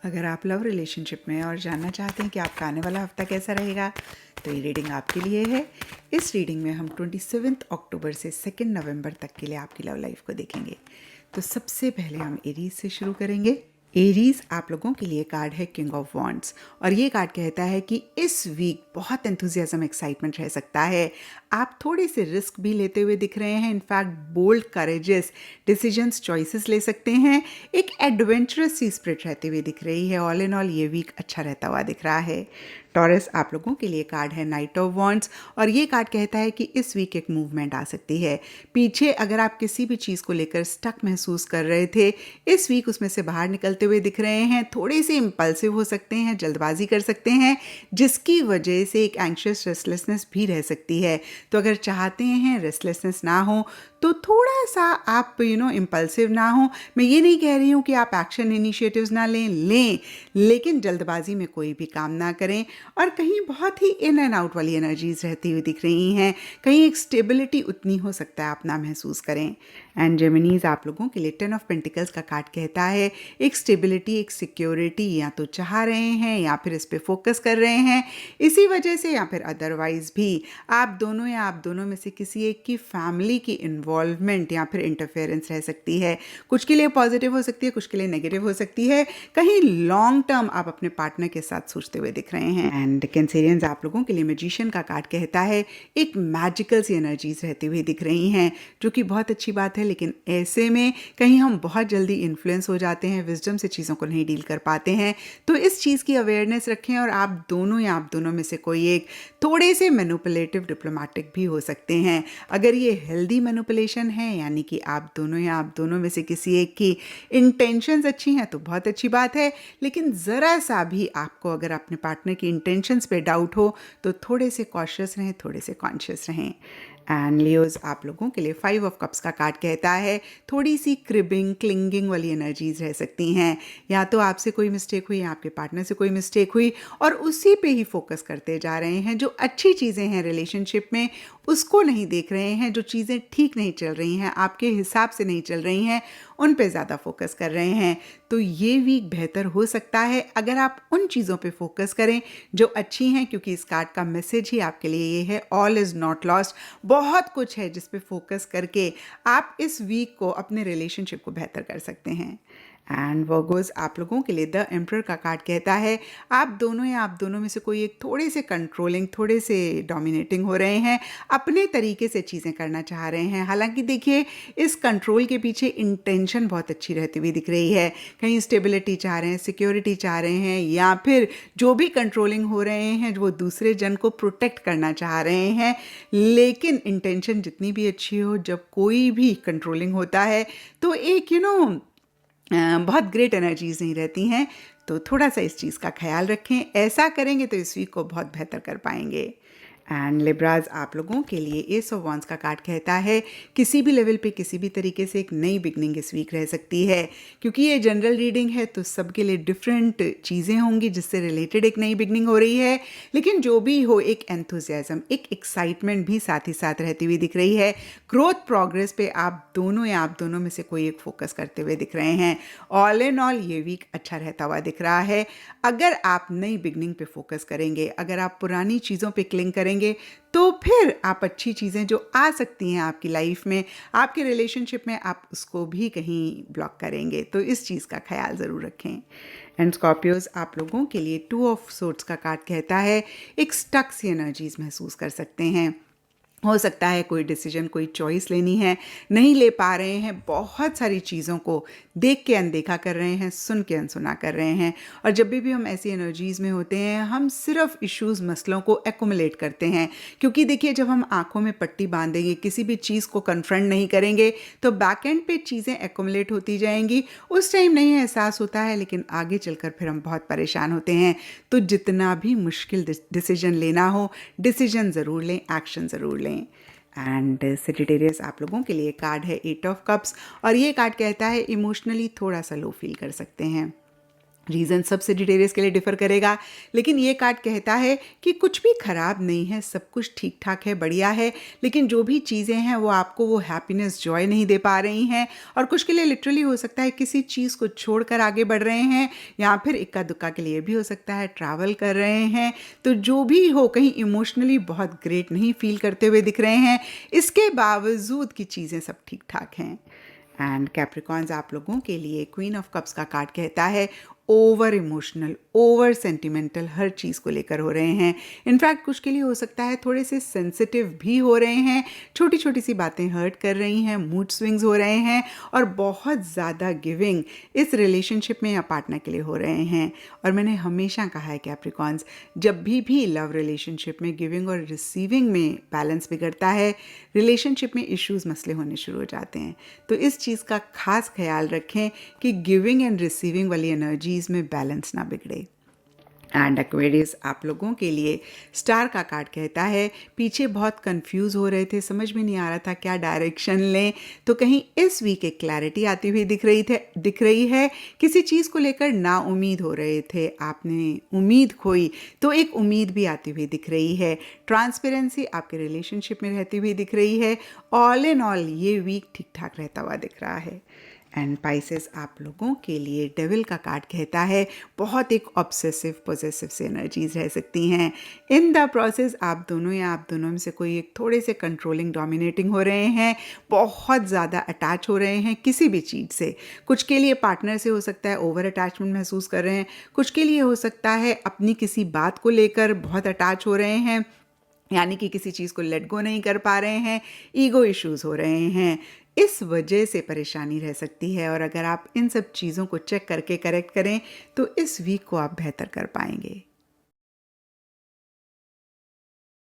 अगर आप love relationship में और जानना चाहते हैं कि आपका आने वाला हफ्ता कैसा रहेगा, तो ये रीडिंग आपके लिए है। इस रीडिंग में हम 27 अक्टूबर से 2 नवंबर तक के लिए आपकी लव लाइफ को देखेंगे। तो सबसे पहले हम एरीज से शुरू करेंगे। एरीज आप लोगों के लिए कार्ड है किंग ऑफ वॉन्ड्स, और ये कार्ड कहता है कि इस वीक बहुत एंथुजियाज्म एक्साइटमेंट रह सकता है। आप थोड़े से रिस्क भी लेते हुए दिख रहे हैं। In fact bold courageous decisions choices ले सकते हैं। एक एडवेंचरस सी स्पिरिट रहती हुई दिख रही है। ऑल इन ऑल ये वीक अच्छा रहता हुआ दिख रहा है। टॉरस आप लोगों के लिए कार्ड है नाइट ऑफ वॉन्ड्स, और ये कार्ड कहता है कि इस वीक एक मूवमेंट आ सकती है। पीछे अगर आप किसी भी चीज़ को लेकर स्टक महसूस कर रहे थे, इस वीक उसमें से बाहर निकलते हुए दिख रहे हैं। थोड़े से इम्पल्सिव हो सकते हैं, जल्दबाजी कर सकते हैं, जिसकी वजह से एक एंग्शियस रेस्टलेसनेस भी रह सकती है। तो अगर चाहते हैं रेस्टलेसनेस ना हो, तो थोड़ा सा आप इम्पल्सिव ना हो। मैं ये नहीं कह रही हूँ कि आप एक्शन इनिशिएटिव्स ना लें, लेकिन जल्दबाजी में कोई भी काम ना करें। और कहीं बहुत ही इन एंड आउट वाली एनर्जीज रहती हुई दिख रही हैं। कहीं एक स्टेबिलिटी उतनी हो सकता है आप ना महसूस करें। एंड जेमिनीज आप लोगों के लिए 10 ऑफ पेंटिकल्स का कार्ड कहता है एक स्टेबिलिटी, एक सिक्योरिटी या तो चाह रहे हैं या फिर इस पे फोकस कर रहे हैं। इसी वजह से या फिर अदरवाइज भी आप दोनों या आप दोनों में से किसी एक की फैमिली की इन्वॉल्वमेंट या फिर इंटरफेरेंस रह सकती है। कुछ के लिए पॉजिटिव हो सकती है, कुछ के लिए नेगेटिव हो सकती है। कहीं लॉन्ग टर्म आप अपने पार्टनर के साथ सोचते हुए दिख रहे हैं। एंड कैंसेरियंस आप लोगों के लिए मैजिशियन का कार्ड कहता है एक मैजिकल सी एनर्जीज रहती हुई दिख रही हैं, जो कि बहुत अच्छी बात है। लेकिन ऐसे में कहीं हम बहुत जल्दी इन्फ्लुएंस हो जाते हैं, विजडम से चीज़ों को नहीं डील कर पाते हैं। तो इस चीज़ की अवेयरनेस रखें। और आप दोनों या आप दोनों में से कोई एक थोड़े से मैनिपुलेटिव डिप्लोमेटिक भी हो सकते हैं। अगर ये हेल्दी मैनिपुलेशन है, यानी कि आप दोनों या आप दोनों में से किसी एक की इंटेंशंस अच्छी हैं, तो बहुत अच्छी बात है। लेकिन ज़रा सा भी आपको अगर अपने पार्टनर की इंटेंशंस पे डाउट हो, तो थोड़े से कॉशियस रहें, थोड़े से कॉन्शियस रहें। एंड लियोज आप लोगों के लिए 5 ऑफ कप्स का कार्ड कहता है थोड़ी सी क्रिबिंग, क्लिंगिंग वाली एनर्जीज रह सकती हैं। या तो आपसे कोई मिस्टेक हुई, आपके पार्टनर से कोई मिस्टेक हुई, और उसी पे ही फोकस करते जा रहे हैं। जो अच्छी चीज़ें हैं रिलेशनशिप में, उसको नहीं देख रहे हैं। जो चीज़ें ठीक नहीं चल रही हैं, आपके हिसाब से नहीं चल रही हैं, उन पे ज़्यादा फोकस कर रहे हैं। तो ये वीक बेहतर हो सकता है अगर आप उन चीज़ों पे फोकस करें जो अच्छी हैं, क्योंकि इस कार्ड का मैसेज ही आपके लिए ये है, ऑल इज़ नॉट लॉस्ट। बहुत कुछ है जिस पे फोकस करके आप इस वीक को, अपने रिलेशनशिप को बेहतर कर सकते हैं। एंड वर्गोस आप लोगों के लिए द एम्परर का कार्ड कहता है आप दोनों या आप दोनों में से कोई एक थोड़े से कंट्रोलिंग, थोड़े से डोमिनेटिंग हो रहे हैं, अपने तरीके से चीज़ें करना चाह रहे हैं। हालांकि देखिए, इस कंट्रोल के पीछे इंटेंशन बहुत अच्छी रहती हुई दिख रही है। कहीं स्टेबिलिटी चाह रहे हैं, सिक्योरिटी चाह रहे हैं, या फिर जो भी कंट्रोलिंग हो रहे हैं वो दूसरे जन को प्रोटेक्ट करना चाह रहे हैं। लेकिन इंटेंशन जितनी भी अच्छी हो, जब कोई भी कंट्रोलिंग होता है, तो एक बहुत ग्रेट एनर्जीज नहीं रहती हैं। तो थोड़ा सा इस चीज़ का ख्याल रखें। ऐसा करेंगे तो इस वीक को बहुत बेहतर कर पाएंगे। एंड लिब्राज आप लोगों के लिए एस ऑफ वॉन्ड्स का कार्ड कहता है किसी भी लेवल पे, किसी भी तरीके से एक नई बिगनिंग इस वीक रह सकती है। क्योंकि ये जनरल रीडिंग है, तो सबके लिए डिफरेंट चीज़ें होंगी जिससे रिलेटेड एक नई बिगनिंग हो रही है। लेकिन जो भी हो, एक एंथुजियाज्म, एक एक्साइटमेंट भी साथ ही साथ रहती हुई दिख रही है। ग्रोथ, प्रोग्रेस पे आप दोनों या आप दोनों में से कोई एक फोकस करते हुए दिख रहे हैं। ऑल इन ऑल ये वीक अच्छा रहता हुआ दिख रहा है। अगर आप नई बिगनिंग पे फोकस करेंगे, अगर आप पुरानी चीज़ों पे क्लिंग करेंगे, तो फिर आप अच्छी चीज़ें जो आ सकती हैं आपकी लाइफ में, आपके रिलेशनशिप में, आप उसको भी कहीं ब्लॉक करेंगे। तो इस चीज़ का ख्याल ज़रूर रखें। एंड स्कॉर्पियोज आप लोगों के लिए 2 ऑफ सोर्ड्स का कार्ड कहता है एक स्टक सी एनर्जीज महसूस कर सकते हैं। हो सकता है कोई डिसीजन, कोई चॉइस लेनी है, नहीं ले पा रहे हैं, बहुत सारी चीज़ों को देख के अनदेखा कर रहे हैं, सुन के अनसुना कर रहे हैं। और जब भी हम ऐसी एनर्जीज़ में होते हैं, हम सिर्फ इश्यूज़, मसलों को एक्युमुलेट करते हैं। क्योंकि देखिए, जब हम आंखों में पट्टी बांधेंगे, किसी भी चीज़ को कन्फ्रंट नहीं करेंगे, तो बैक एंड पे चीज़ें एक्युमुलेट होती जाएंगी। उस टाइम नहीं एहसास होता है, लेकिन आगे चलकर फिर हम बहुत परेशान होते हैं। तो जितना भी मुश्किल डिसीजन लेना हो, डिसीजन ज़रूर लें, एक्शन ज़रूर लें। एंड सेजिटेरियस आप लोगों के लिए कार्ड है 8 ऑफ कप्स, और ये कार्ड कहता है इमोशनली थोड़ा सा लो फील कर सकते हैं। रीज़न सब सेजिटेरियस के लिए डिफ़र करेगा, लेकिन ये कार्ड कहता है कि कुछ भी ख़राब नहीं है, सब कुछ ठीक-ठाक है, बढ़िया है, लेकिन जो भी चीज़ें हैं वो आपको वो हैप्पीनेस, जॉय नहीं दे पा रही हैं और कुछ के लिए लिटरली हो सकता है किसी चीज़ को छोड़कर आगे बढ़ रहे हैं या फिर इक्का-दुक्का के लिए भी हो सकता है ट्रैवल कर रहे हैं। तो जो भी हो, कहीं इमोशनली बहुत ग्रेट नहीं फ़ील करते हुए दिख रहे हैं, इसके बावजूद कि चीज़ें सब ठीक-ठाक हैं। एंड कैप्रिकॉन्स, आप लोगों के लिए क्वीन ऑफ कप्स का कार्ड कहता है ओवर इमोशनल, ओवर सेंटिमेंटल हर चीज़ को लेकर हो रहे हैं। इनफैक्ट कुछ के लिए हो सकता है थोड़े से सेंसिटिव भी हो रहे हैं, छोटी छोटी सी बातें हर्ट कर रही हैं, मूड स्विंग्स हो रहे हैं और बहुत ज़्यादा गिविंग इस रिलेशनशिप में या पार्टनर के लिए हो रहे हैं। और मैंने हमेशा कहा है कैप्रिकॉन्स, जब भी लव रिलेशनशिप में गिविंग और रिसीविंग में बैलेंस बिगड़ता है, रिलेशनशिप में इश्यूज़, मसले होने शुरू हो जाते हैं। तो इस चीज़ का खास ख्याल रखें कि गिविंग एंड रिसीविंग वाली एनर्जीज में बैलेंस ना बिगड़े। एंड एक्वेरियस, आप लोगों के लिए स्टार का कार्ड कहता है पीछे बहुत कंफ्यूज हो रहे थे, समझ में नहीं आ रहा था क्या डायरेक्शन लें, तो कहीं इस वीक एक क्लैरिटी आती हुई दिख रही है। किसी चीज़ को लेकर ना उम्मीद हो रहे थे, आपने उम्मीद खोई, तो एक उम्मीद भी आती हुई दिख रही है। ट्रांसपेरेंसी आपके रिलेशनशिप में रहती हुई दिख रही है। ऑल इन ऑल ये वीक ठीक ठाक रहता हुआ दिख रहा है। एंड पाइसेस, आप लोगों के लिए डेविल का कार्ड कहता है बहुत एक ऑब्सेसिव पॉसेसिव से एनर्जीज रह सकती हैं। इन द प्रोसेस आप दोनों या आप दोनों में से कोई एक थोड़े से कंट्रोलिंग, डोमिनेटिंग हो रहे हैं, बहुत ज़्यादा अटैच हो रहे हैं किसी भी चीज़ से। कुछ के लिए पार्टनर से हो सकता है ओवर अटैचमेंट महसूस कर रहे हैं, कुछ के लिए हो सकता है अपनी किसी बात को लेकर बहुत अटैच हो रहे हैं, यानी कि किसी चीज़ को लेट गो नहीं कर पा रहे हैं, ईगो इश्यूज़ हो रहे हैं। इस वजह से परेशानी रह सकती है और अगर आप इन सब चीज़ों को चेक करके करेक्ट करें तो इस वीक को आप बेहतर कर पाएंगे।